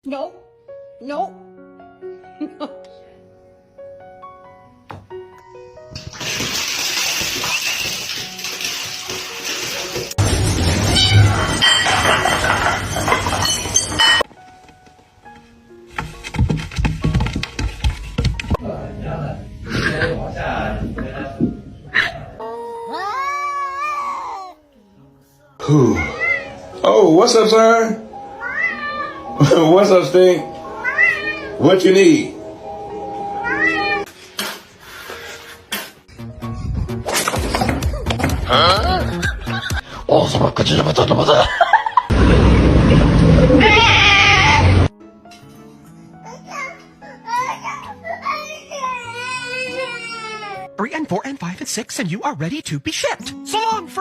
No. No. Oh, what's up, sir? What's up, Stink? What you need? 어서 바꿔주지 못하다. Three and 4 and 5 and 6, and you are ready to be shipped. So long, friends.